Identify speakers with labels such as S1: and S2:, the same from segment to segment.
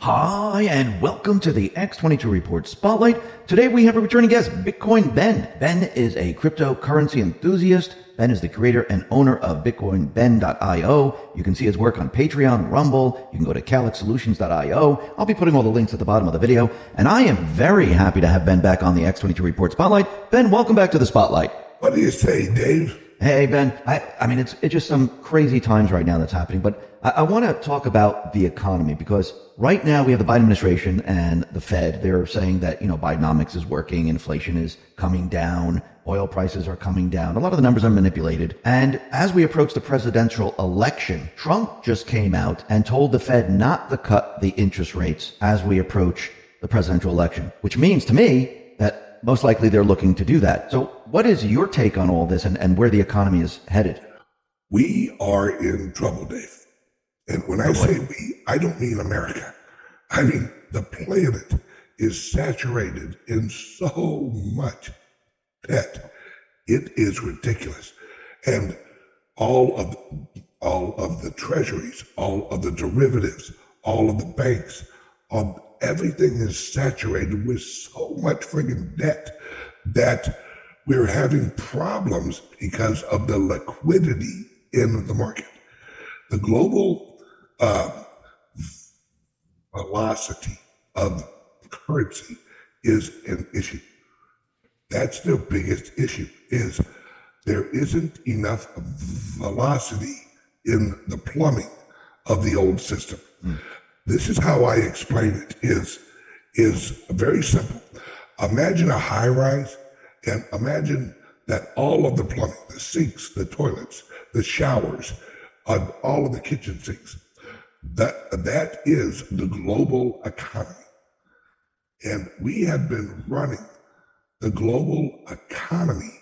S1: Hi, and welcome to the X22 Report Spotlight. Today we have a returning guest, Bitcoin Ben. Ben is a cryptocurrency enthusiast. Ben is the creator and owner of BitcoinBen.io. You can see his work on Patreon, Rumble. You can go to CalixSolutions.io. I'll be putting all the links at the bottom of the video. And I am very happy to have Ben back on the X22 Report Spotlight. Ben, welcome back to the Spotlight.
S2: What do you say, Dave?
S1: Hey, Ben. I mean, it's just some crazy times right now that's happening, but I want to talk about the economy because right now we have the Biden administration and the Fed. They're saying that, Bidenomics is working, inflation is coming down, oil prices are coming down. A lot of the numbers are manipulated. And as we approach the presidential election, Trump just came out and told the Fed not to cut the interest rates as we approach the presidential election, which means to me that most likely they're looking to do that. So what is your take on all this and where the economy is headed?
S2: We are in trouble, Dave. And when I say we, I don't mean America. I mean, the planet is saturated in so much debt. It is ridiculous. And all of the treasuries, all of the derivatives, all of the banks, everything is saturated with so much friggin' debt that we're having problems because of the liquidity in the market. The global velocity of currency is an issue. That's the biggest issue, is there isn't enough velocity in the plumbing of the old system. This is how I explain it, is very simple. Imagine a high rise and imagine that all of the plumbing, the sinks, the toilets, the showers, all of the kitchen sinks, that is the global economy. And we have been running the global economy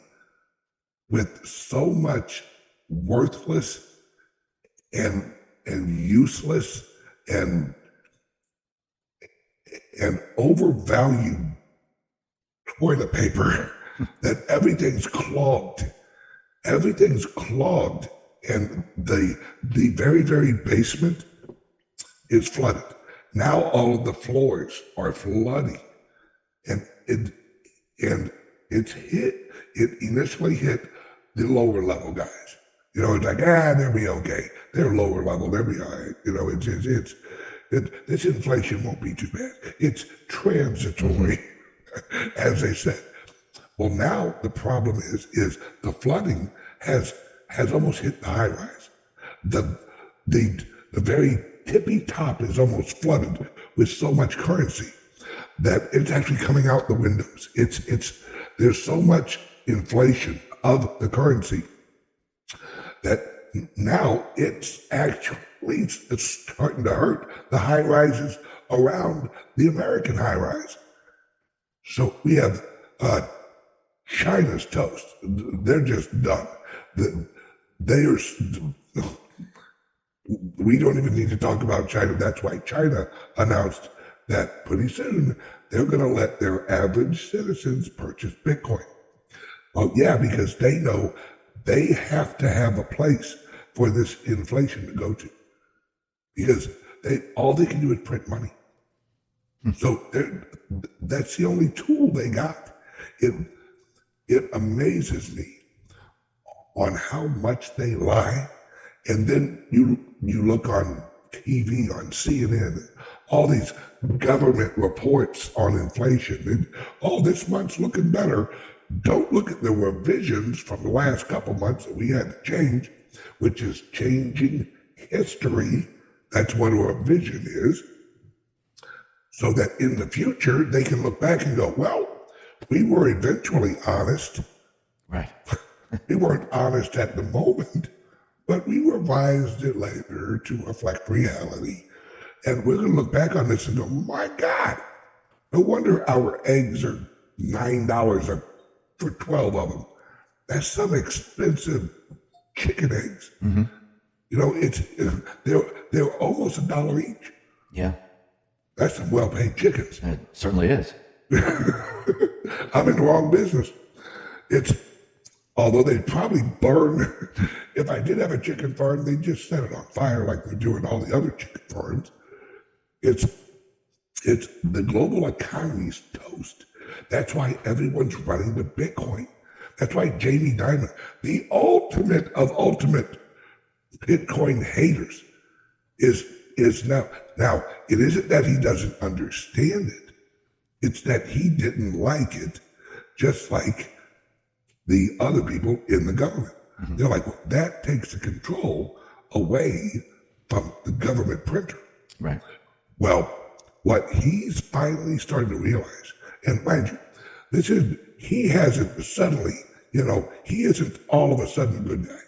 S2: with so much worthless and useless and overvalued toilet paper that everything's clogged. Everything's clogged, and the very, very basement is flooded. Now all of the floors are flooding, and it initially hit the lower level guys. It's like, they'll be okay. They're lower level, they'll be all right. This inflation won't be too bad. It's transitory, as they said. Well, now the problem is the flooding has almost hit the high rise. The very tippy top is almost flooded with so much currency that it's actually coming out the windows. There's so much inflation of the currency that now it's starting to hurt the high rises around the American high rise. So we have China's toast. They're just done. We don't even need to talk about China. That's why China announced that pretty soon they're going to let their average citizens purchase Bitcoin. Well, yeah, because they know they have to have a place for this inflation to go to, because all they can do is print money. So that's the only tool they got. It amazes me on how much they lie. And then you look on TV, on CNN, all these government reports on inflation, and this month's looking better. Don't look at the revisions from the last couple months that we had to change, which is changing history. That's what a revision is. So that in the future, they can look back and go, well, we were eventually honest.
S1: Right.
S2: We weren't honest at the moment, but we revised it later to reflect reality. And we're going to look back on this and go, my God, no wonder our eggs are $9 for 12 of them. That's some expensive chicken eggs.
S1: Mm-hmm.
S2: They're almost $1 each.
S1: Yeah. That's
S2: some well-paid chickens.
S1: It certainly is.
S2: I'm in the wrong business. Although they'd probably burn, if I did have a chicken farm, they'd just set it on fire like they're doing all the other chicken farms. It's the global economy's toast. That's why everyone's running to Bitcoin. That's why Jamie Dimon, the ultimate of ultimate Bitcoin haters, is now. It isn't that he doesn't understand it. It's that he didn't like it, just like the other people in the government. They're like, well, that takes the control away from the government printer.
S1: Right.
S2: Well, what he's finally starting to realize, and mind you, he hasn't suddenly, he isn't all of a sudden a good guy.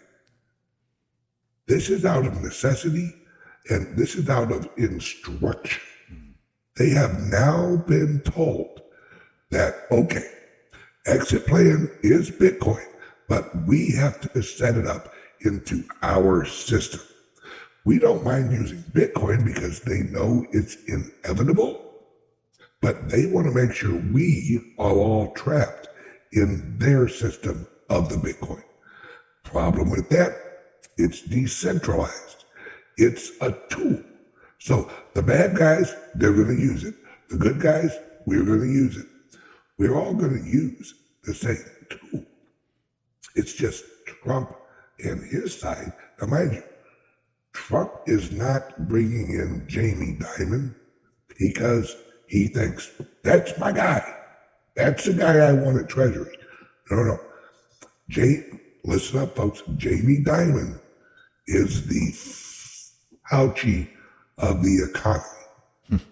S2: This is out of necessity, and this is out of instruction. They have now been told that, okay, exit plan is Bitcoin, but we have to set it up into our system. We don't mind using Bitcoin because they know it's inevitable, but they want to make sure we are all trapped in their system of the Bitcoin. Problem with that, it's decentralized. It's a tool. So the bad guys, they're going to use it. The good guys, we're going to use it. We're all going to use the same tool. It's just Trump and his side. Now, mind you, Trump is not bringing in Jamie Dimon because he thinks, that's my guy. That's the guy I want at Treasury. No. Listen up, folks. Jamie Dimon is the Fauci of the economy.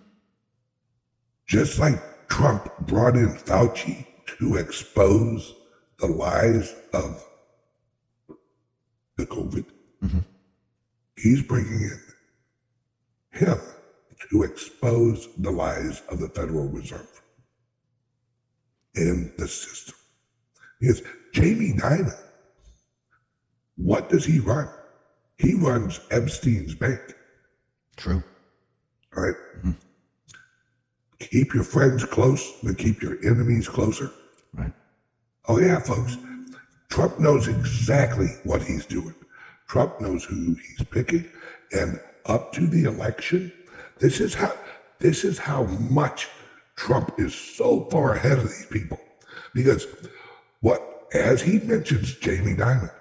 S2: Just like Trump brought in Fauci to expose the lies of the COVID, he's bringing in him to expose the lies of the Federal Reserve and the system. Because Jamie Dimon, what does he run? He runs Epstein's bank.
S1: True.
S2: All right. Keep your friends close, but keep your enemies closer.
S1: Right.
S2: Oh yeah, folks. Trump knows exactly what he's doing. Trump knows who he's picking, and up to the election, this is how much Trump is so far ahead of these people. Because as he mentions Jamie Dimon,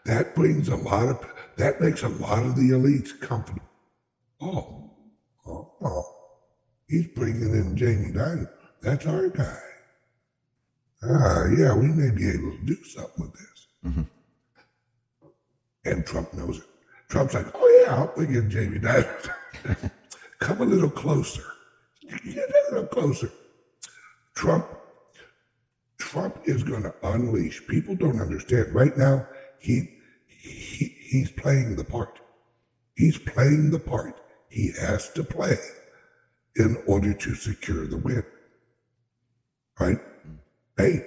S2: that makes a lot of the elites comfortable. Oh, he's bringing in Jamie Dimon. That's our guy. Yeah, we may be able to do something with this. And Trump knows it. Trump's like, oh yeah, I'll bring in Jamie Dimon. Come a little closer. Get a little closer. Trump is going to unleash. People don't understand. Right now, he's playing the part. He's playing the part he has to play in order to secure the win. Right? Hey,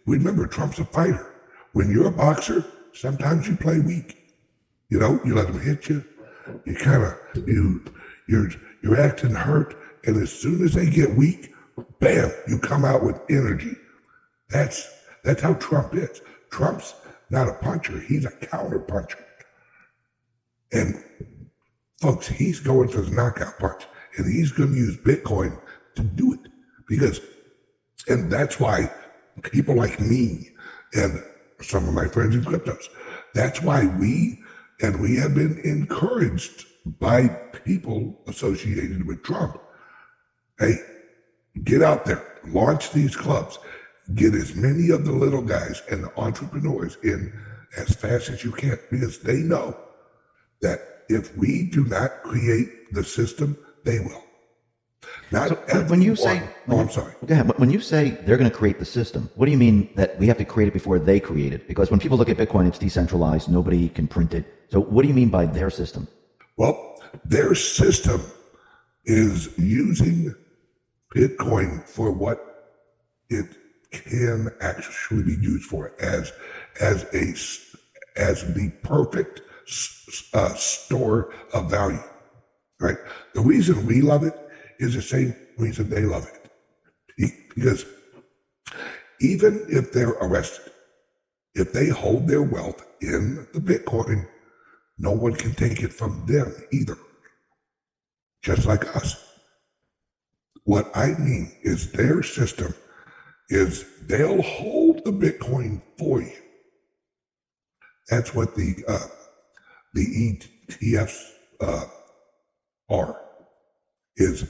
S2: remember, Trump's a fighter. When you're a boxer, sometimes you play weak. You let them hit you. You kind of, you're acting hurt. And as soon as they get weak, bam, you come out with energy. That's how Trump is. Trump's not a puncher. He's a counter puncher. And folks, he's going for the knockout punch. And he's going to use Bitcoin to do it. And that's why people like me and some of my friends in cryptos, that's why we have been encouraged by people associated with Trump. Hey, get out there, launch these clubs, get as many of the little guys and the entrepreneurs in as fast as you can, because they know that if we do not create the system, they will.
S1: When you say,
S2: I'm sorry.
S1: Go ahead. When you say they're going to create the system, what do you mean that we have to create it before they create it? Because when people look at Bitcoin, it's decentralized. Nobody can print it. So what do you mean by their system?
S2: Well, their system is using Bitcoin for what it can actually be used for as the perfect store of value. Right? The reason we love it is the same reason they love it. Because even if they're arrested, if they hold their wealth in the Bitcoin, no one can take it from them either. Just like us. What I mean is their system is they'll hold the Bitcoin for you. That's what the ETFs are. Is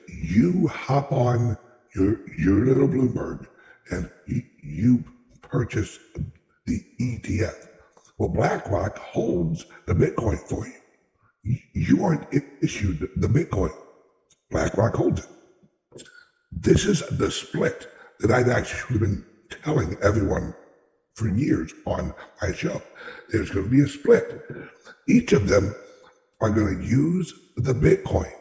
S2: you hop on your little Bloomberg and you purchase the ETF. Well, BlackRock holds the Bitcoin for you. You aren't issued the Bitcoin. BlackRock holds it. This is the split that I've actually been telling everyone for years on my show. There's going to be a split. Each of them are going to use the Bitcoin,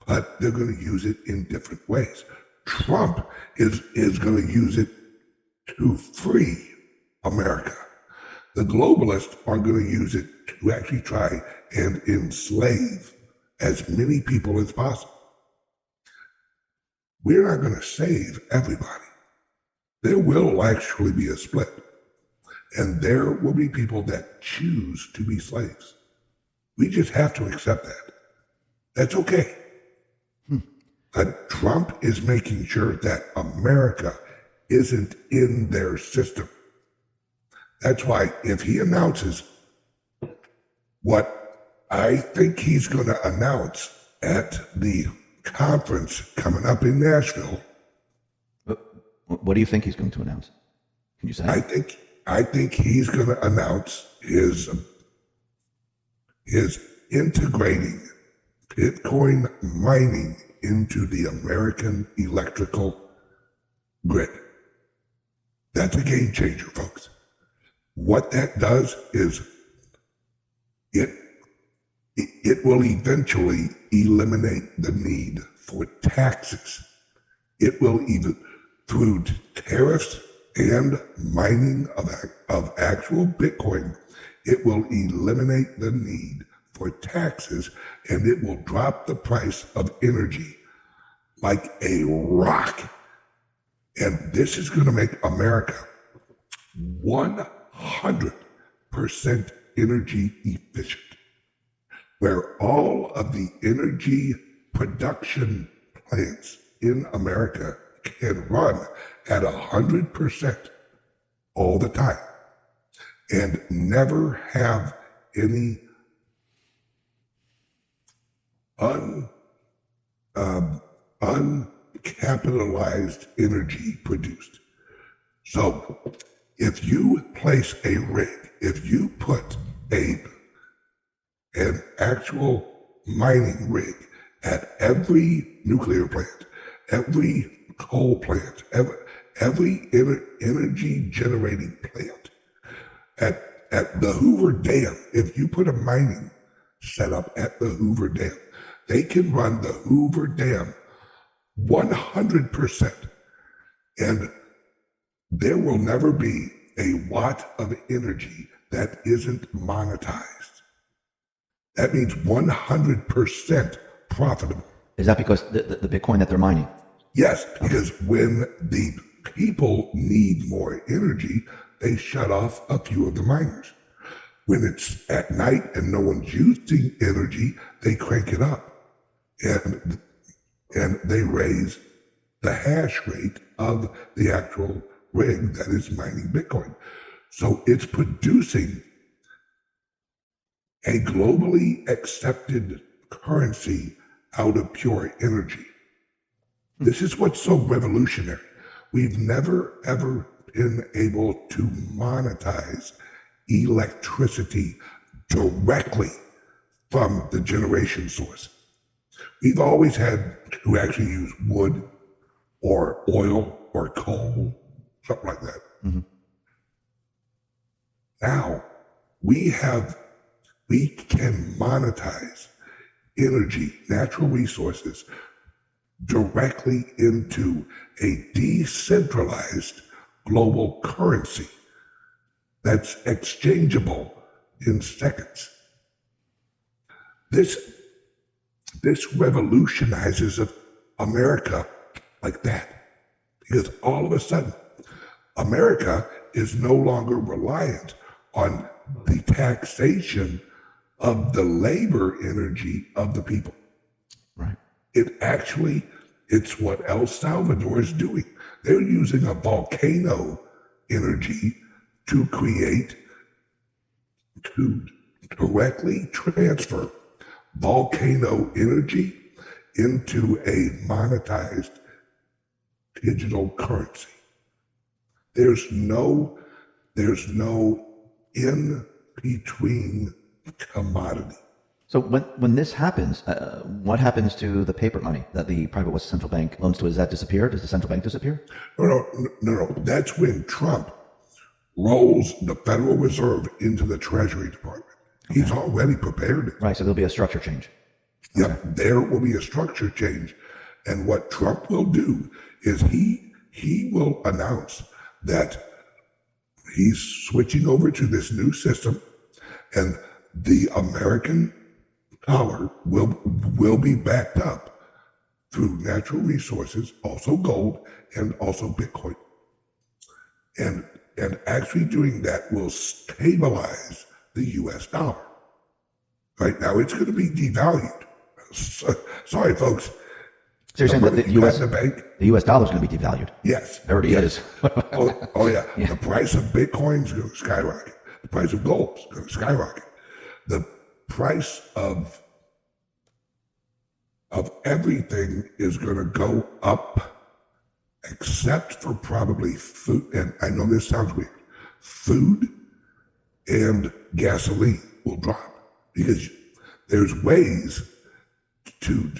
S2: but they're going to use it in different ways. Trump is going to use it to free America. The globalists are going to use it to actually try and enslave as many people as possible. We're not going to save everybody. There will actually be a split. And there will be people that choose to be slaves. We just have to accept that. That's okay. But Trump is making sure that America isn't in their system. That's why if he announces what I think he's going to announce at the conference coming up in Nashville.
S1: What do you think he's going to announce? Can you say?
S2: I think he's going to announce his integrating Bitcoin mining into the American electrical grid. That's a game changer, folks. What that does is it will eventually eliminate the need for taxes. It will even, through tariffs and mining of actual Bitcoin, it will eliminate the need for taxes, and it will drop the price of energy like a rock. And this is going to make America 100% energy efficient, where all of the energy production plants in America can run at 100% all the time and never have any uncapitalized energy produced. So if you place a rig, if you put an actual mining rig at every nuclear plant, every coal plant, every energy generating plant, at the Hoover Dam, if you put a mining setup at the Hoover Dam, they can run the Hoover Dam 100%. And there will never be a watt of energy that isn't monetized. That means 100% profitable.
S1: Is that because the Bitcoin that they're mining?
S2: Yes, because when the people need more energy, they shut off a few of the miners. When it's at night and no one's using energy, they crank it up. And they raise the hash rate of the actual rig that is mining Bitcoin. So it's producing a globally accepted currency out of pure energy. This is what's so revolutionary. We've never, ever been able to monetize electricity directly from the generation source. We've always had to actually use wood or oil or coal, something like that. Mm-hmm. Now we can monetize energy, natural resources directly into a decentralized global currency that's exchangeable in seconds. This revolutionizes America like that, because all of a sudden, America is no longer reliant on the taxation of the labor energy of the people.
S1: Right.
S2: It's what El Salvador is doing. They're using a volcano energy to directly transfer volcano energy into a monetized digital currency. There's no in between commodity.
S1: So when this happens, what happens to the paper money that the private West Central Bank loans to? Does that disappear? Does the central bank disappear?
S2: No. That's when Trump rolls the Federal Reserve into the Treasury Department. Okay. He's already prepared it.
S1: Right, so there'll be a structure change.
S2: Yep, okay. There will be a structure change. And what Trump will do is he will announce that he's switching over to this new system, and the American dollar will be backed up through natural resources, also gold, and also Bitcoin. And actually doing that will stabilize the U.S. dollar. Right now, it's going to be devalued. Sorry, folks.
S1: So you're saying that the U.S. dollar is going to be devalued?
S2: Yes.
S1: It already is.
S2: oh yeah. The price of Bitcoin is going to skyrocket. The price of gold is going to skyrocket. The price of everything is going to go up, except for probably food. And I know this sounds weird. Food and gasoline will drop because there's ways to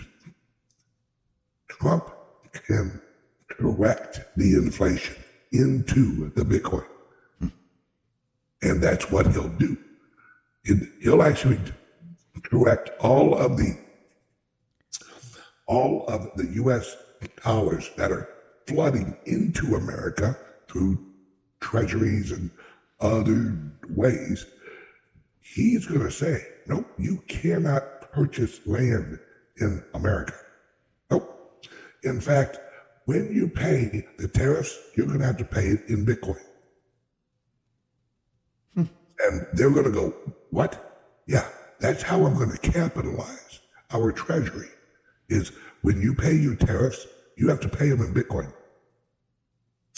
S2: Trump can correct the inflation into the Bitcoin. And that's what he'll do. He'll actually correct all of the U.S. dollars that are flooding into America through treasuries and other ways. He's going to say, nope, you cannot purchase land in America. Nope. In fact, when you pay the tariffs, you're going to have to pay it in Bitcoin. And they're going to go, what? Yeah, that's how I'm going to capitalize our treasury, is when you pay your tariffs, you have to pay them in Bitcoin.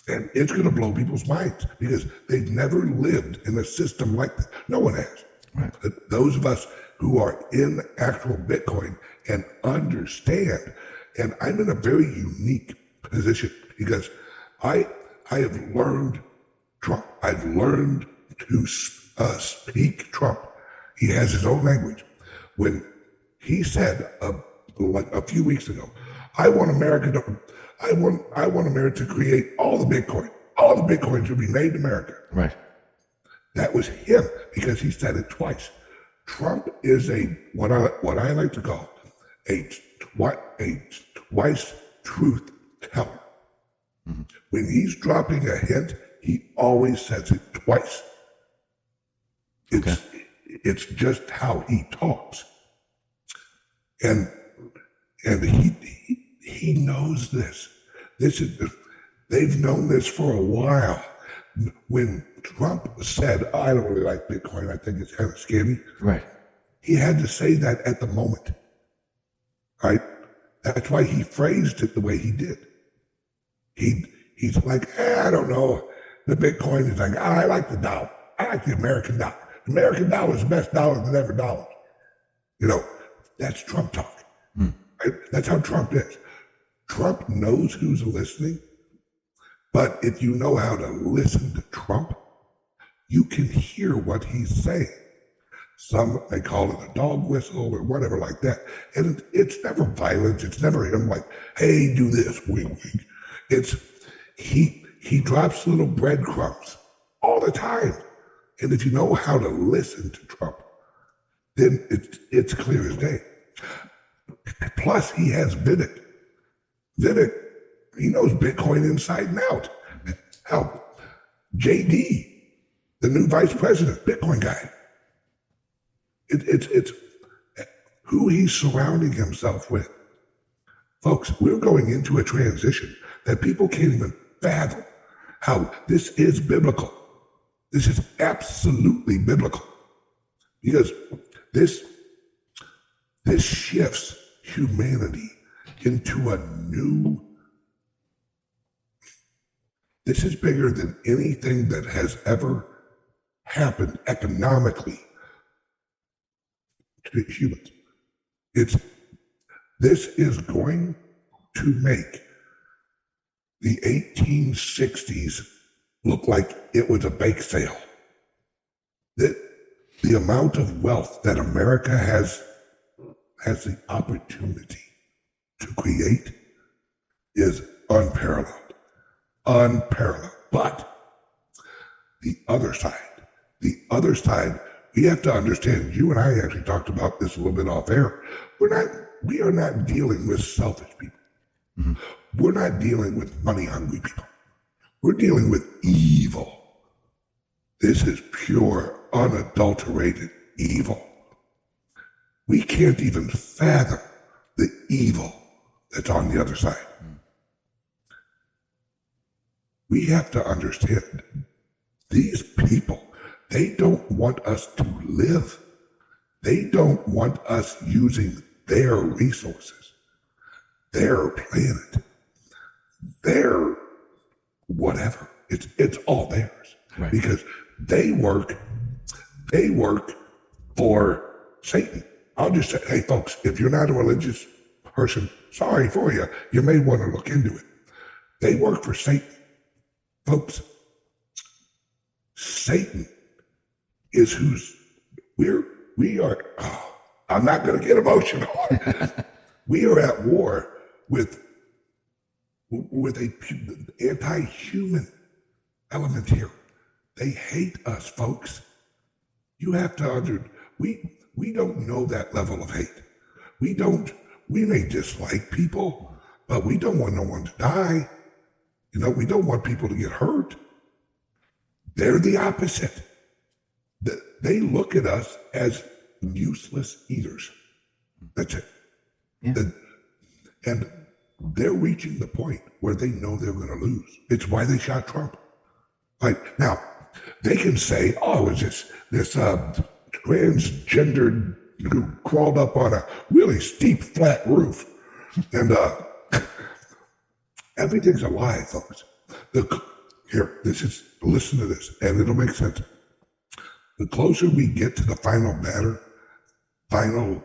S2: And it's going to blow people's minds because they've never lived in a system like that. No one has. Right. But those of us who are in actual Bitcoin and understand, and I'm in a very unique position because I have learned Trump. I've learned to speak Trump. He has his own language. When he said like a few weeks ago, I want America to create all the Bitcoin. All the Bitcoin should be made in America.
S1: Right.
S2: That was him because he said it twice. Trump is what I like to call a twice truth teller. Mm-hmm. When he's dropping a hint, he always says it twice. It's just how he talks, and he knows this. They've known this for a while. When Trump said, "I don't really like Bitcoin. I think it's kind of scammy,"
S1: right?
S2: He had to say that at the moment, right? That's why he phrased it the way he did. He's like, I don't know. The Bitcoin is like, I like the dollar. I like the American dollar. The American dollar is the best dollar than ever dollar. You know, that's Trump talk. Right? That's how Trump is. Trump knows who's listening, but if you know how to listen to Trump, you can hear what he's saying. Some may call it a dog whistle or whatever like that. And it's never violence. It's never him like, hey, do this, wink, wink. It's he drops little breadcrumbs all the time. And if you know how to listen to Trump, then it's clear as day. Plus, he has Vivek. Vivek, he knows Bitcoin inside and out. Hell, JD, the new vice president, Bitcoin guy. It's who he's surrounding himself with. Folks, we're going into a transition that people can't even fathom how this is biblical. This is absolutely biblical because this shifts humanity into a new. This is bigger than anything that has ever happened economically to humans. This is going to make the 1860s look like it was a bake sale. The amount of wealth that America has the opportunity to create is unparalleled. Unparalleled. But the other side, we have to understand, you and I actually talked about this a little bit off air. We are not dealing with selfish people. Mm-hmm. We're not dealing with money hungry people. We're dealing with evil. This is pure, unadulterated evil. We can't even fathom the evil that's on the other side. Mm. We have to understand these people, they don't want us to live. They don't want us using their resources, their planet, their whatever. It's all theirs. Right. Because they work for Satan. I'll just say, hey folks, if you're not a religious person, sorry for you. You may want to look into it. They work for Satan. Folks, Satan is we are, I'm not going to get emotional. We are at war with a anti-human element here. They hate us, folks. You have to understand, we don't know that level of hate. We may dislike people, but we don't want no one to die. We don't want people to get hurt. They're the opposite. They look at us as useless eaters. That's it. Yeah. And they're reaching the point where they know they're going to lose. It's why they shot Trump. Like, now, they can say, oh, it's this transgendered who crawled up on a really steep, flat roof. And everything's a lie, folks. Listen to this, and it'll make sense. The closer we get to the final battle, the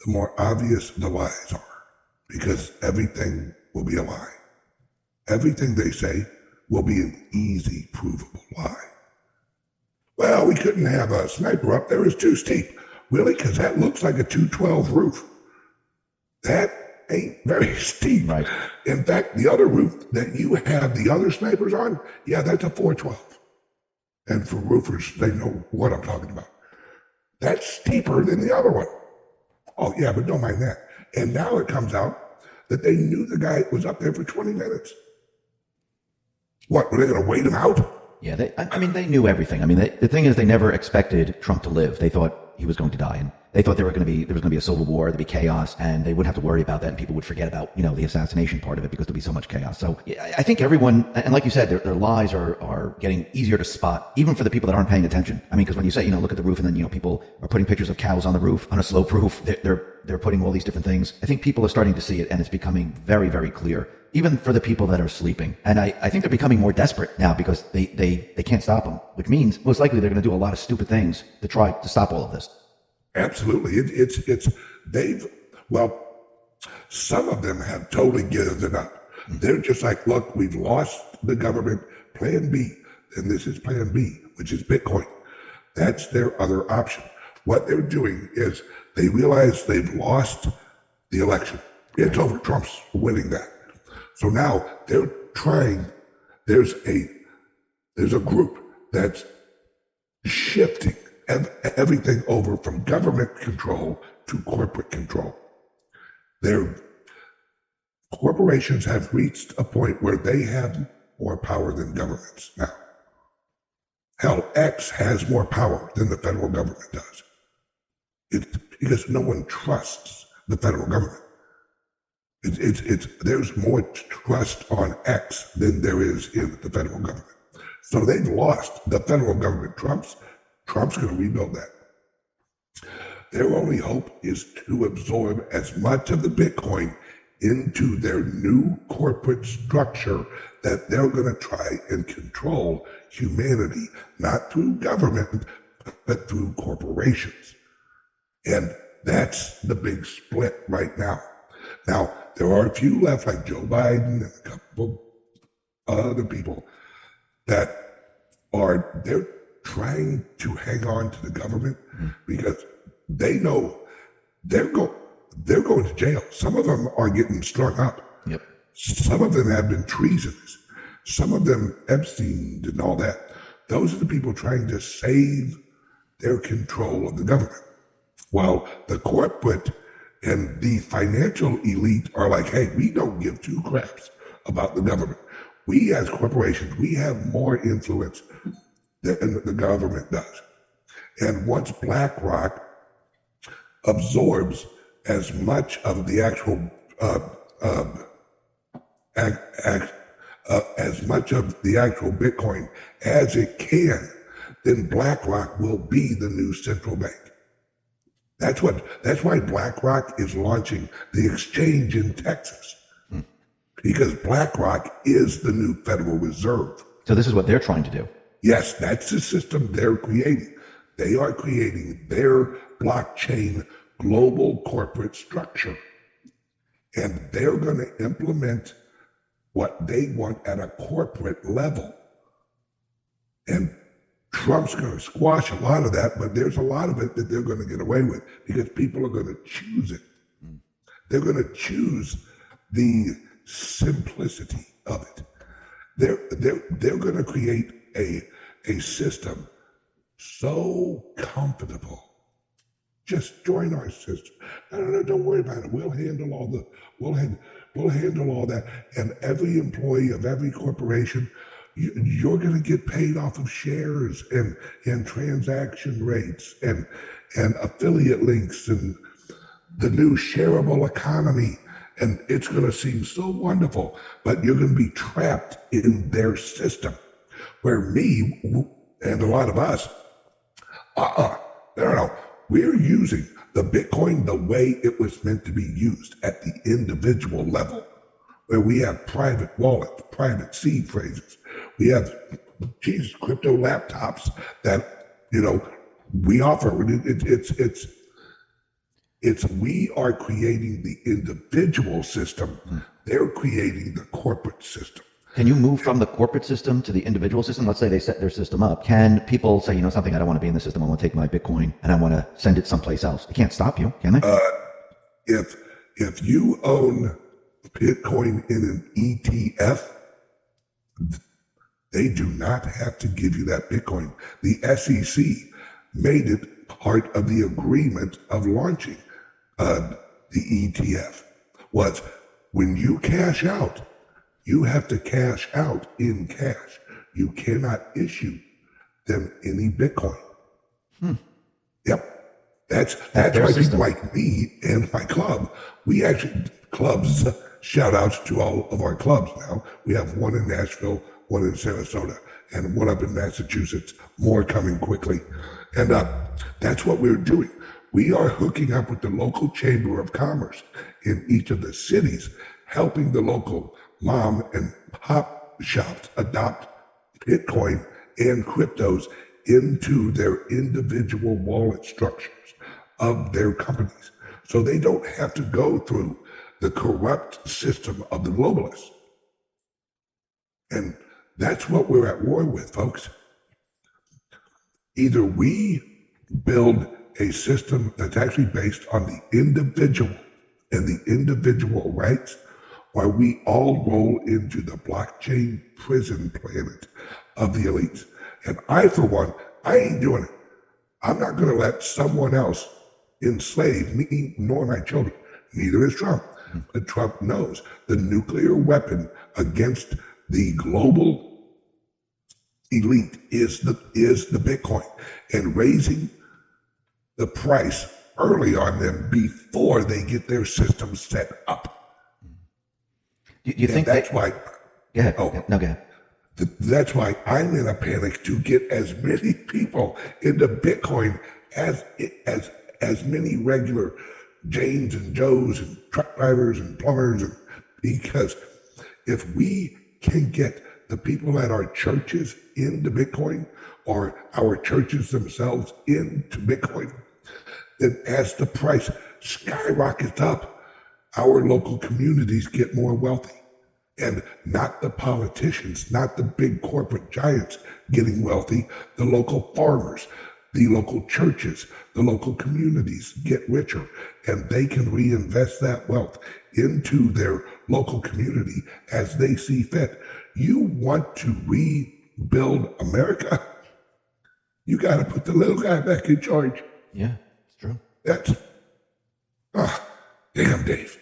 S2: more obvious the lies are, because everything will be a lie. Everything they say will be an easy, provable lie. Well, we couldn't have a sniper up there. It's too steep. Really? Because that looks like a 212 roof. That ain't very steep. Right. In fact, the other roof that you have the other snipers on, yeah, that's a 412. And for roofers, they know what I'm talking about. That's steeper than the other one. Oh, yeah, but don't mind that. And now it comes out that they knew the guy was up there for 20 minutes. What, were they going to wait him out?
S1: Yeah, they knew everything. I mean, the thing is, they never expected Trump to live. They thought he was going to die, and they thought there was going to be a civil war, there'd be chaos, and they wouldn't have to worry about that, and people would forget about the assassination part of it because there'd be so much chaos. So I think everyone, and like you said, their lies are getting easier to spot, even for the people that aren't paying attention. I mean, because when you say look at the roof, and then people are putting pictures of cows on the roof, on a slope roof, they're putting all these different things. I think people are starting to see it, and it's becoming very, very clear, even for the people that are sleeping. And I think they're becoming more desperate now because they can't stop them, which means most likely they're going to do a lot of stupid things to try to stop all of this.
S2: Absolutely. Some of them have totally given it up. They're just like, look, we've lost the government. Plan B. And this is plan B, which is Bitcoin. That's their other option. What they're doing is they realize they've lost the election. It's over. Trump's winning that. So now they're trying, there's a group that's shifting everything over from government control to corporate control. Their corporations have reached a point where they have more power than governments now. Hell, X has more power than the federal government does. It's because no one trusts the federal government. There's more trust on X than there is in the federal government. So they've lost the federal government. Trump's going to rebuild that. Their only hope is to absorb as much of the Bitcoin into their new corporate structure that they're going to try and control humanity, not through government, but through corporations. And that's the big split right now. Now, there are a few left, like Joe Biden and a couple other people that they're trying to hang on to the government because they know they're going to jail. Some of them are getting strung up.
S1: Yep.
S2: Some of them have been treasonous. Some of them Epstein and all that. Those are the people trying to save their control of the government. While the corporate and the financial elite are like, hey, we don't give two craps about the government. We as corporations, we have more influence than the government does. And once BlackRock absorbs as much of the actual as much of the actual Bitcoin as it can, then BlackRock will be the new central bank. That's why BlackRock is launching the exchange in Texas, because BlackRock is the new Federal Reserve.
S1: So this is what they're trying to do.
S2: Yes, that's the system they're creating. They are creating their blockchain global corporate structure. And they're going to implement what they want at a corporate level. And Trump's going to squash a lot of that, but there's a lot of it that they're going to get away with because people are going to choose it. They're going to choose the simplicity of it. They're going to create a system so comfortable. Just join our system. No, don't worry about it. We'll handle we'll handle all that. And every employee of every corporation, you're going to get paid off of shares and transaction rates and affiliate links and the new shareable economy. And it's going to seem so wonderful, but you're going to be trapped in their system. Where me and a lot of us, no, we're using the Bitcoin the way it was meant to be used at the individual level, where we have private wallets, private seed phrases. We have crypto laptops that, we offer. We are creating the individual system. They're creating the corporate system.
S1: Can you move from the corporate system to the individual system? Let's say they set their system up. Can people say, something, I don't want to be in the system. I want to take my Bitcoin and I want to send it someplace else. They can't stop you, can they?
S2: If you own Bitcoin in an ETF, they do not have to give you that Bitcoin. The SEC made it part of the agreement of launching the ETF was when you cash out, you have to cash out in cash. You cannot issue them any Bitcoin. Yep. That's why people like me and my club, clubs, shout outs to all of our clubs now. We have one in Nashville, one in Sarasota, and one up in Massachusetts, more coming quickly. And that's what we're doing. We are hooking up with the local chamber of commerce in each of the cities, helping the local mom and pop shops adopt Bitcoin and cryptos into their individual wallet structures of their companies. So they don't have to go through the corrupt system of the globalists. And that's what we're at war with, folks. Either we build a system that's actually based on the individual and the individual rights, or we all roll into the blockchain prison planet of the elites. And I, for one, I ain't doing it. I'm not going to let someone else enslave me nor my children. Neither is Trump. But Trump knows the nuclear weapon against the global elite is the Bitcoin, and raising the price early on them before they get their system set up.
S1: Do you think
S2: that's why?
S1: Go ahead. No, go ahead.
S2: That's why I'm in a panic to get as many people into Bitcoin as as many regular Janes and Joes and truck drivers and plumbers, because if we can get the people at our churches into Bitcoin or our churches themselves into Bitcoin, then as the price skyrockets up, our local communities get more wealthy. And not the politicians, not the big corporate giants getting wealthy, the local farmers, the local churches, the local communities get richer, and they can reinvest that wealth into their local community as they see fit. You want to rebuild America? You got to put the little guy back in charge.
S1: Yeah, it's true.
S2: That's, damn, Dave.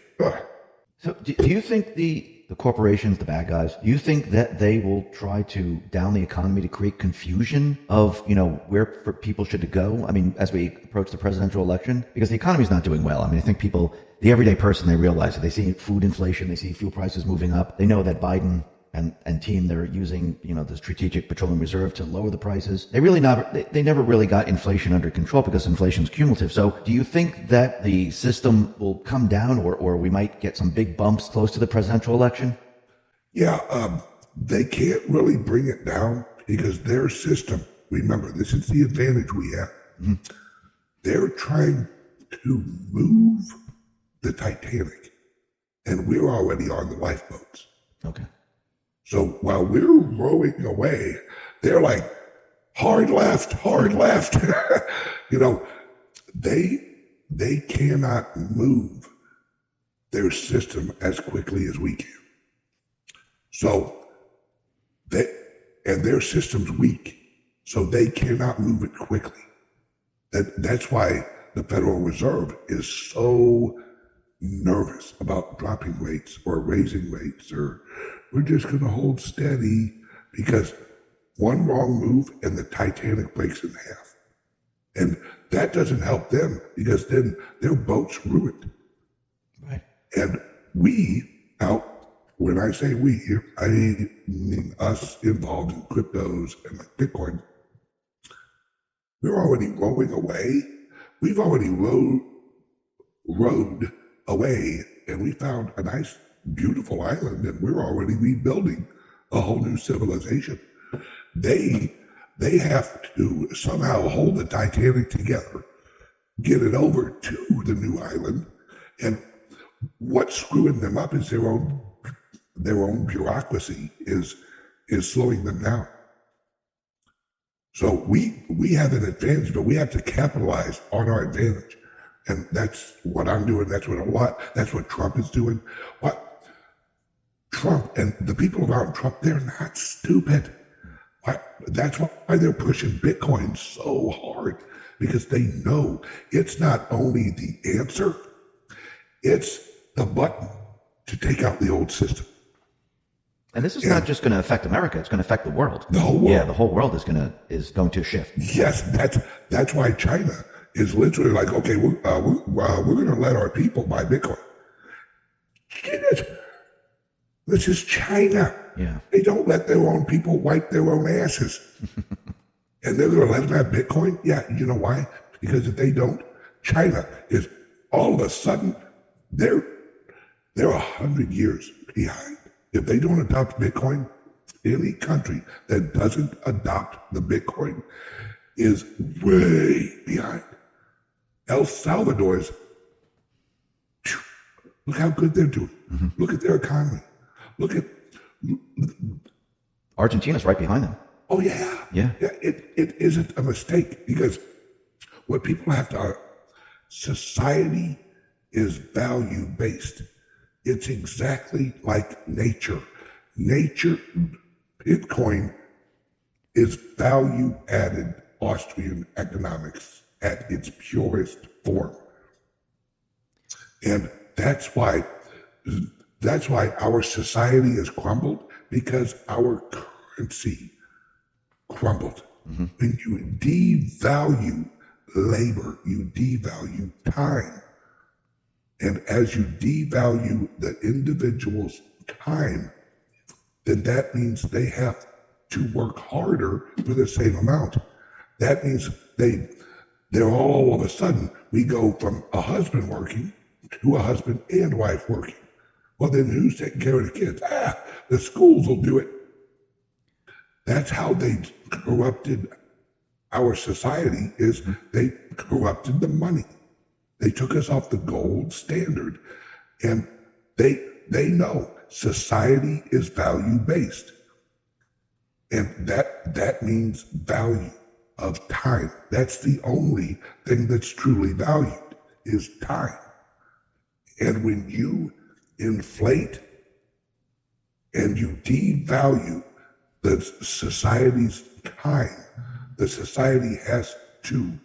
S1: So do you think the corporations, the bad guys, do you think that they will try to down the economy to create confusion of, where people should go? I mean, as we approach the presidential election, because the economy is not doing well. I mean, I think people, the everyday person, they realize that they see food inflation, they see fuel prices moving up. They know that Biden and team, they're using, the strategic petroleum reserve to lower the prices. They never really got inflation under control because inflation is cumulative. So do you think that the system will come down or we might get some big bumps close to the presidential election?
S2: Yeah, they can't really bring it down because their system, remember, this is the advantage we have. Mm-hmm. They're trying to move the Titanic, and we're already on the lifeboats.
S1: Okay.
S2: So while we're rowing away, they're like, hard left. They cannot move their system as quickly as we can. So their system's weak, so they cannot move it quickly. That's why the Federal Reserve is so nervous about dropping rates or raising rates, or we're just going to hold steady, because one wrong move and the Titanic breaks in half. And that doesn't help them because then their boat's ruined.
S1: Right.
S2: And when I say we, I mean us involved in cryptos and like Bitcoin, we're already rowing away. We've already rowed away, and we found a nice, beautiful island, and we're already rebuilding a whole new civilization. They have to somehow hold the Titanic together, get it over to the new island, and what's screwing them up is their own bureaucracy is slowing them down. So we have an advantage, but we have to capitalize on our advantage. And that's what I'm doing. That's what Trump is doing. Trump and the people around Trump, they're not stupid. That's why they're pushing Bitcoin so hard, because they know it's not only the answer, it's the button to take out the old system.
S1: And this is not just going to affect America; it's going to affect the world.
S2: The whole world.
S1: Yeah, the whole world is going to shift.
S2: Yes, that's why China is literally like, okay, we're going to let our people buy Bitcoin. Get it? This is China.
S1: Yeah.
S2: They don't let their own people wipe their own asses. And they're going to let them have Bitcoin? Yeah, you know why? Because if they don't, China is all of a sudden, they're 100 years behind. If they don't adopt Bitcoin, any country that doesn't adopt the Bitcoin is way behind. El Salvador is, look how good they're doing. Mm-hmm. Look at their economy. Look at
S1: Argentina's right behind them.
S2: Oh yeah. It isn't a mistake, because what people have to, society is value based. It's exactly like nature. Bitcoin is value added Austrian economics at its purest form. And that's why our society has crumbled, because our currency crumbled. Mm-hmm. When you devalue labor, you devalue time. And as you devalue the individual's time, then that means they have to work harder for the same amount. That means they're all of a sudden, we go from a husband working to a husband and wife working. Well, then who's taking care of the kids? The schools will do it. That's how they corrupted our society, is they corrupted the money. They took us off the gold standard, and they know society is value based. And that means value of time. That's the only thing that's truly valued, is time. And when you inflate and you devalue the society's time, the society has to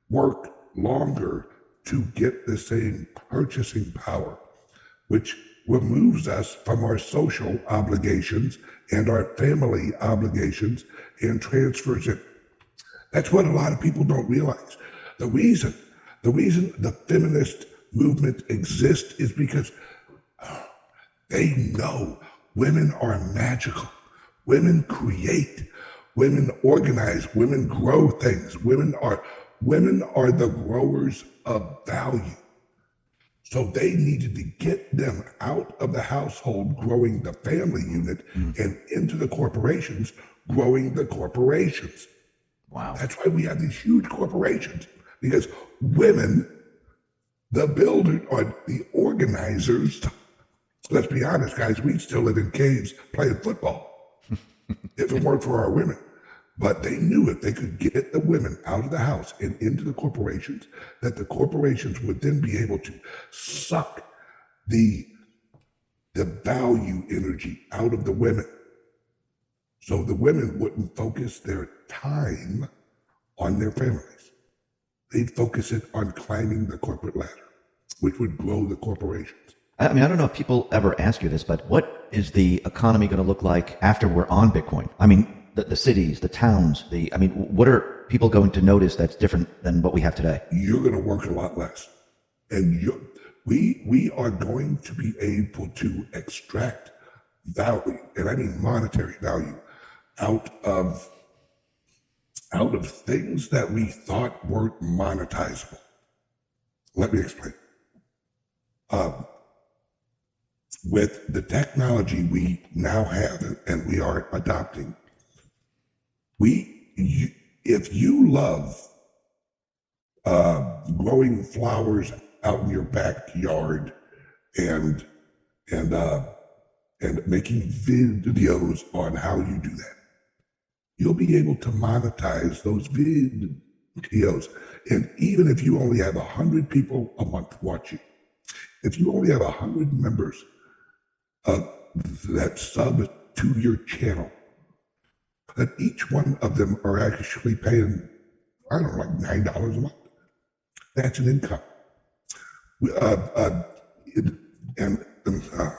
S2: work longer to get the same purchasing power, which removes us from our social obligations and our family obligations and transfers it. That's what a lot of people don't realize. The reason the feminist movement exists is because they know women are magical. Women create. Women organize. Women grow things. Women are the growers of value. So they needed to get them out of the household growing the family unit and into the corporations growing the corporations.
S1: Wow.
S2: That's why we have these huge corporations, because women, the builders or the organizers, let's be honest, guys, we'd still live in caves playing football if it weren't for our women. But they knew if they could get the women out of the house and into the corporations, that the corporations would then be able to suck the value energy out of the women. So the women wouldn't focus their time on their families. They'd focus it on climbing the corporate ladder, which would grow the corporations.
S1: I mean, I don't know if people ever ask you this, but what is the economy going to look like after we're on Bitcoin? I mean, the cities, the towns, what are people going to notice that's different than what we have today?
S2: You're going to work a lot less. And we are going to be able to extract value, and I mean monetary value, out of things that we thought weren't monetizable. Let me explain. With the technology we now have and we are adopting, if you love growing flowers out in your backyard and making videos on how you do that, you'll be able to monetize those videos. And even if you only have 100 people a month watching, if you only have 100 members that sub to your channel, that each one of them are actually paying, I don't know, like $9 a month. That's an income.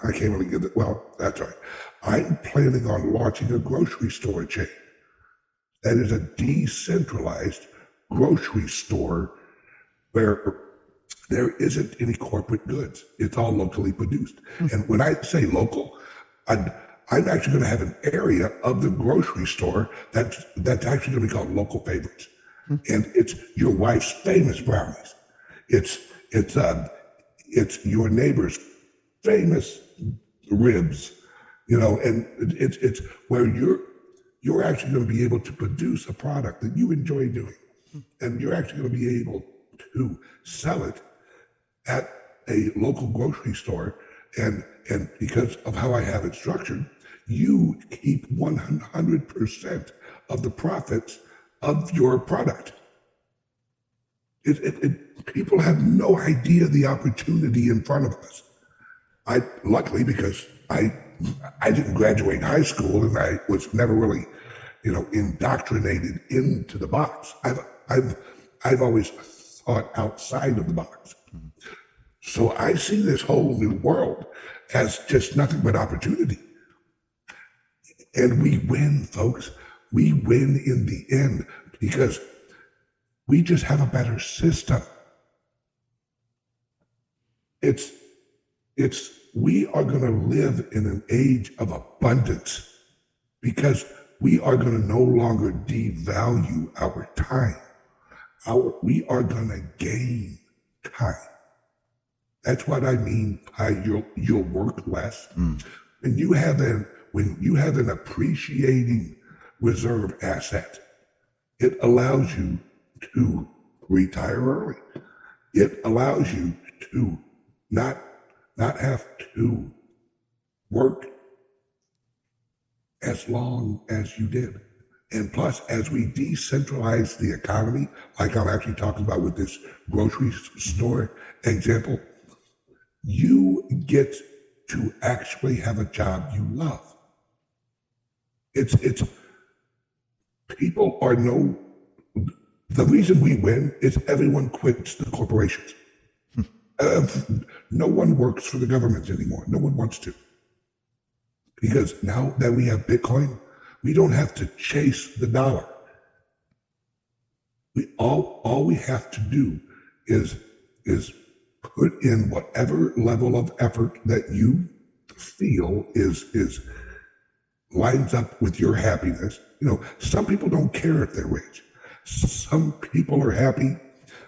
S2: I can't really get it. Well, that's right. I'm planning on launching a grocery store chain that is a decentralized grocery store where there isn't any corporate goods. It's all locally produced. And when I say local, I'm actually going to have an area of the grocery store that's actually going to be called Local Favorites. And it's your wife's famous brownies. It's your neighbor's famous ribs, and it's where you're actually going to be able to produce a product that you enjoy doing. And you're actually going to be able to sell it at a local grocery store. And because of how I have it structured, you keep 100% of the profits of your product. People have no idea the opportunity in front of us. Luckily, because I didn't graduate high school and I was never really, indoctrinated into the box. I've always thought outside of the box. So I see this whole new world as just nothing but opportunity. And we win, folks. We win in the end because we just have a better system. We are going to live in an age of abundance because we are going to no longer devalue our time. We are going to gain time. That's what I mean by you'll work less. And when you have an appreciating reserve asset, it allows you to retire early. It allows you to not have to work as long as you did. And plus, as we decentralize the economy, like I'm actually talking about with this grocery store example, you get to actually have a job you love. It's people are the reason we win is everyone quits the corporations. No one works for the government anymore. No one wants to. Because now that we have Bitcoin, we don't have to chase the dollar. All we have to do is put in whatever level of effort that you feel is lines up with your happiness. Some people don't care if they're rich. Some people are happy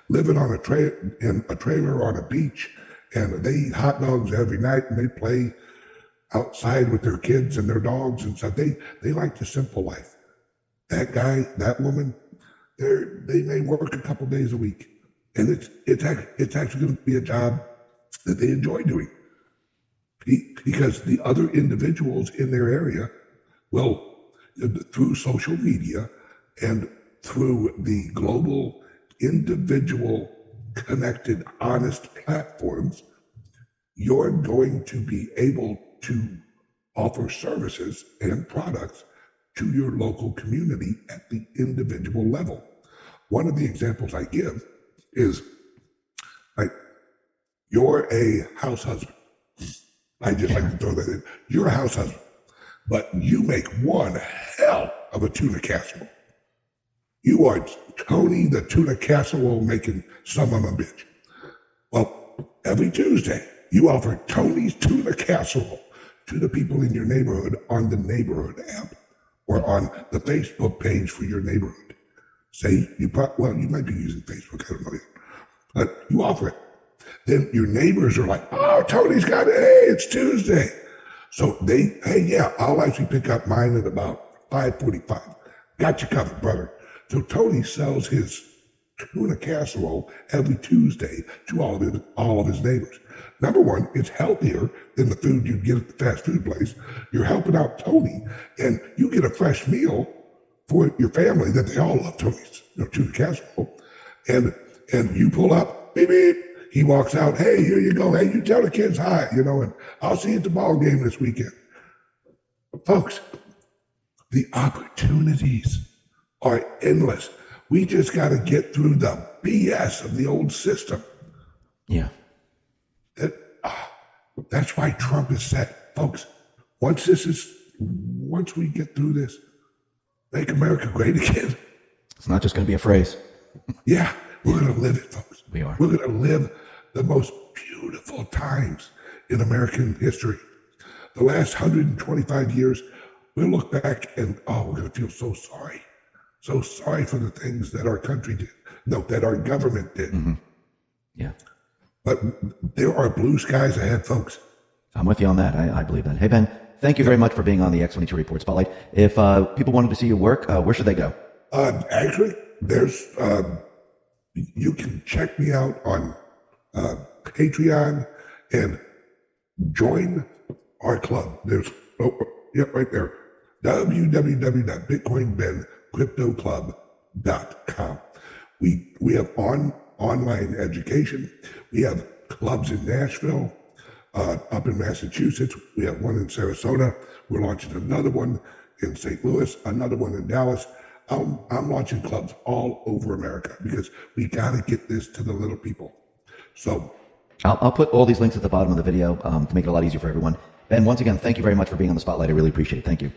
S2: living on in a trailer on a beach, and they eat hot dogs every night, and they play outside with their kids and their dogs and stuff. They like the simple life. That guy, that woman, they may work a couple days a week, and it's actually going to be a job that they enjoy doing, because the other individuals in their area will, through social media and through the global individual connected honest platforms, you're going to be able to offer services and products to your local community at the individual level. One of the examples I give is, like, you're a house husband. I just like to throw that in. You're a house husband, but you make one hell of a tuna casserole. You are Tony the tuna casserole making son of a bitch. Well, every Tuesday, you offer Tony's tuna casserole to the people in your neighborhood on the neighborhood app or on the Facebook page for your neighborhood. Say you might be using Facebook, I don't know yet, but you offer it. Then your neighbors are like, "Oh, Tony's got it. Hey, it's Tuesday." So I'll actually pick up mine at about 5:45. Got you covered, brother. So Tony sells his tuna casserole every Tuesday to all of his neighbors. Number one, it's healthier than the food you'd get at the fast food place. You're helping out Tony, and you get a fresh meal for your family that they all love Tony's tuna casserole. And you pull up, beep, beep. He walks out, "Hey, here you go. Hey, you tell the kids hi, and I'll see you at the ball game this weekend." Folks, the opportunities are endless. We just got to get through the BS of the old system.
S1: Yeah.
S2: That's why Trump is set. Folks, once we get through this, make America great again.
S1: It's not just going to be a phrase.
S2: Yeah, we're going to live it, folks.
S1: We are.
S2: We're going to live the most beautiful times in American history. The last 125 years, we'll look back and, we're going to feel so sorry. So sorry for the things that our country did. No, that our government did.
S1: Mm-hmm. Yeah.
S2: But there are blue skies ahead, folks.
S1: I'm with you on that. I believe that. Hey, Ben, thank you very much for being on the X22 Report Spotlight. If people wanted to see your work, where should they go?
S2: Actually, there's you can check me out on Patreon and join our club. There's right there, www.bitcoinbencryptoclub.com. We have online education. We have clubs in Nashville, up in Massachusetts. We have one in Sarasota. We're launching another one in St. Louis, another one in Dallas. I'm launching clubs all over America because we got to get this to the little people. So
S1: I'll put all these links at the bottom of the video to make it a lot easier for everyone. Ben, once again, thank you very much for being on the Spotlight. I really appreciate it. Thank you.